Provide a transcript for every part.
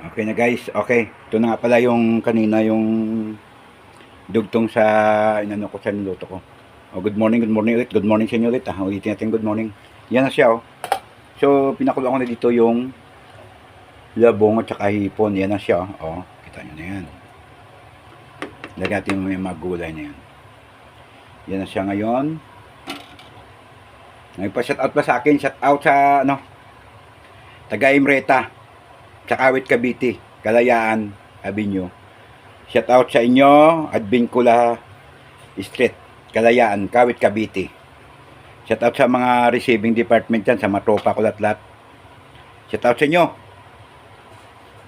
Okay na guys, okay. Ito na nga pala yung kanina yung dugtong sa inano ko sa niluto ko. Oh, good morning ulit. Good morning sa inyo ulit. Ulitin natin good morning. Yan na siya oh. So, pinakulo ko na dito yung labong at saka hipon. Yan na siya oh. Kita nyo na yan. Lagyan natin mo yung mga gulay na yan. Yan na siya ngayon. Nagpa-shout out pa sa akin. Shout out sa ano, taga Imreta, sa Kawit Cavite, Kalayaan Avenue. Shout out sa inyo, Advincula Street, Kalayaan, Kawit Cavite. Shout out sa mga receiving department dyan, sa matropa ko lahat. Shout out sa inyo.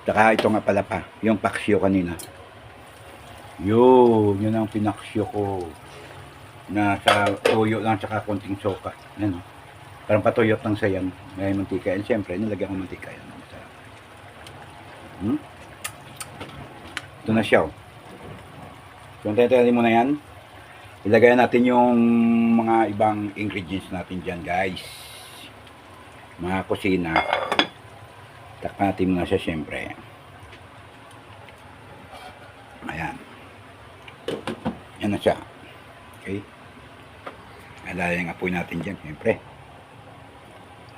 Saka ito nga pala pa, yung paksyo kanina. Yun ang pinaksyo ko. Na sa tuyo lang, saka konting soka. Yan, parang patuyot lang sa yan. May mantika. And siyempre, nilagyan ko mantika yan. Ito na siya. So, tayo mo na yan. Ilagay natin yung mga ibang ingredients natin dyan, guys. Mga kusina. Takpan natin muna siya, siyempre. Ayan. Yan na siya. Okay. Alala yung apoy natin dyan, siyempre.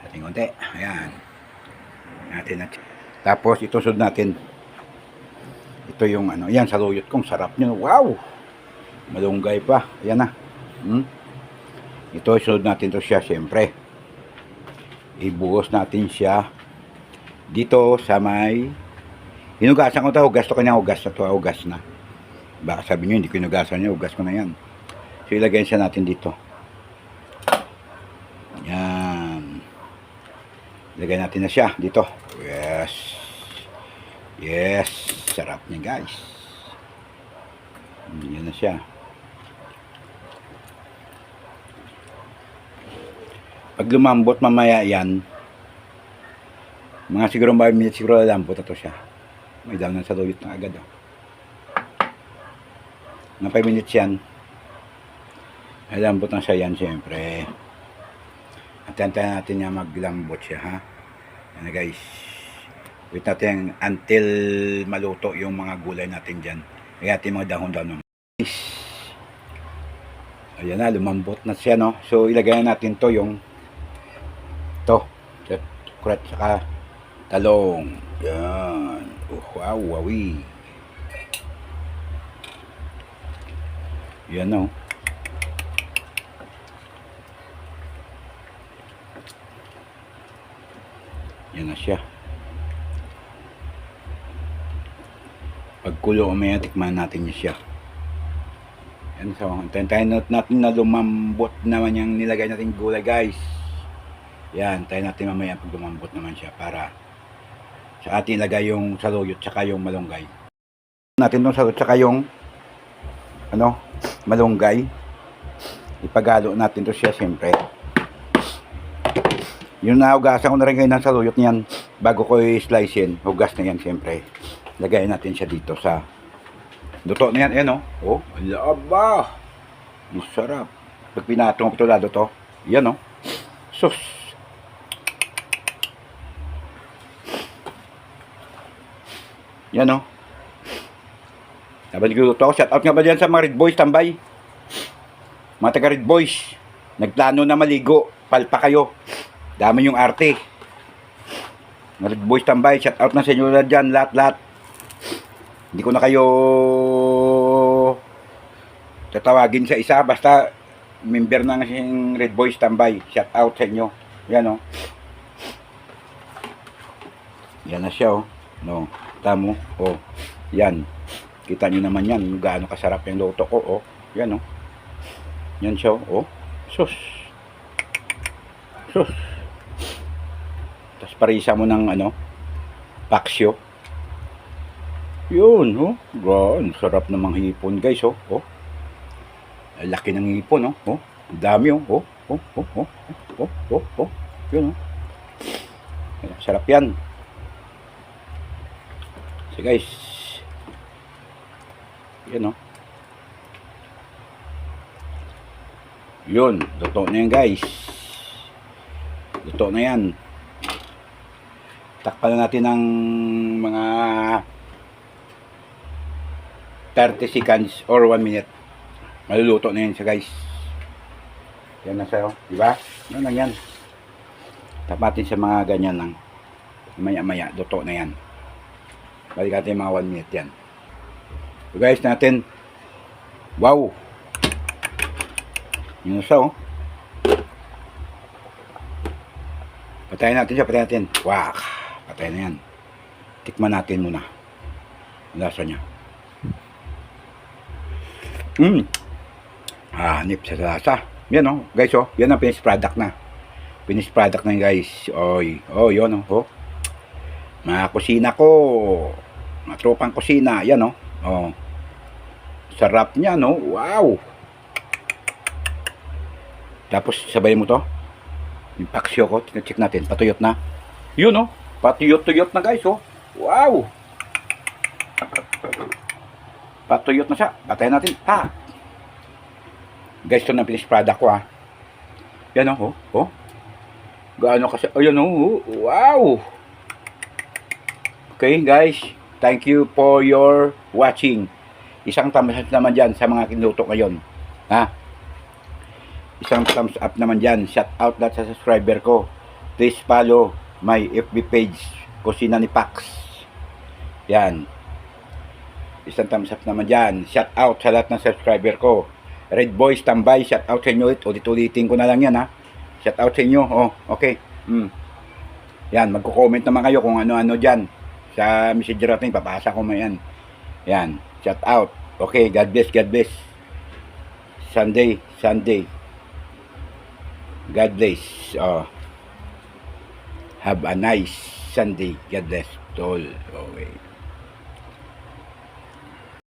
Ating konti. Ayan. Natin natin. Tapos, ito sunod natin. Ito yung ano. Ayan, saluyot kong sarap nyo. Wow! Malunggay pa. Ayan na. Ito, sunod natin to siya, siyempre. Ibuhos natin siya dito sa may hinugasan ko ito. Hugas to kanya. Hugas na to. Hugas na. Baka sabi nyo, hindi ko hinugasan niya. Hugas ko na yan. So, ilagay siya natin dito. Yan. Ilagay natin na siya dito. Yes. Yes. Sarap niya, guys. Yan na siya. Pag lumambot mamaya yan, mga siguro 5 minutes siguro lambot na to siya. May daw na sa luyot na agad. Mga 5 minutes yan. Ay lambot na siya yan, siyempre. Antayin natin niya maglambot siya, ha. Yan na, guys. Wait natin until maluto yung mga gulay natin dyan. Kaya natin mga dahon-dahon. Ayan na, lumambot na siya, no. So, ilagay natin to yung kuret saka talong. Yan. Wow, wawi. Yan, no. Yan na siya. Pagkulo umaya, tikman natin siya. Yan, so, antayin natin na lumambot naman yung nilagay natin gulay, guys. Yan, tayo natin mamaya pag lumambot naman siya para sa ating ilagay yung saluyot tsaka yung malunggay. Natin itong saluyot tsaka yung ano, malunggay. Ipagalo natin to siya, siyempre. Yung nahugasan ko na rin ngayon ng saluyot niyan bago ko i-slicein. Hugas na yan, siyempre. Lagay natin siya dito sa luto na yan. Ayan, oh. Oh, alaba. Masarap. Pag pinatong ko ito lado to. Yan, oh. Sus. Yan, oh. Habang nagluto ako, shout out nga ba dyan sa mga Red Boys tambay. Mga taga Red Boys. Nagplano na maligo. Palpa kayo. Dami yung arte. Mga Red Boys tambay. Shout out na sa inyo na dyan. Lahat. Hindi ko na kayo tatawagin sa isa. Basta member ng Red Boys tambay. Shout out sa inyo. Yan, oh. Yan na siya, oh. No. Tamo, oh. Yan. Kita nyo naman yan. Gaano kasarap yung luto ko, oh. Yan, oh. Yan siya, oh. Sus. Sus. Tapos parisa mo ng ano, paksyo. Yun, oh. Gan, sarap namang hipon, guys, oh. Oh. Laki ng hipon, oh. Oh. Dami, oh. Oh. Oh. Oh. Oh. Oh. Oh. Oh. Yun, oh. Sarap yan. So, guys. Yan, oh. Yun, luto na yan, guys. Luto na yan. Takpan na natin ng mga 30 seconds or 1 minute. Maluluto na yan siya, guys. Yan na sa'yo. Diba? Yan lang yan. Tapatin sa mga ganyan lang. Maya-maya, luto na yan. Balik natin mga 1 minute yan. So guys, natin. Wow! Yun na siya, oh. Patayin natin siya, patayin natin. Wow! Patayin na yan. Tikman natin muna. Ang lasa niya. Hanip sa lasa. Yan, oh. Guys, oh. Yan ang finished product na. Finished product na yun, guys. Oy. Oh, yun, oh. Mga kusina ko. Mga tropang kusina. Yan, oh. Oh. Sarap niya, no? Wow! Tapos, sabay mo to. Yung paksyo ko. Check natin. Patuyot na. Yun, oh. Patuyot-tuyot na, guys, oh. Wow! Patuyot na siya. Patayin natin. Guys, ito na finished product ko, ha. Yan, oh. Oh. Gaano kasi. Ayan, oh. Wow! Okay, guys. Thank you for your watching. Isang thumbs up naman dyan sa mga kinuto ngayon. Ha? Isang thumbs up naman dyan. Shout out lahat sa subscriber ko. Please follow my FB page, Kusina ni Pax. Yan. Isang thumbs up naman dyan. Shout out sa lahat ng subscriber ko. Red Boys, tambay. Shout out sa inyo. Ulit-ulitin ko na lang yan, ha. Shout out sa inyo. Oh, okay. Yan. Magko-comment naman kayo kung ano-ano dyan. Sa messenger natin, papasa ko mo yan. Yan. Shout out. Okay, God bless, God bless. Sunday. God bless. Have a nice Sunday. God bless to all. Okay.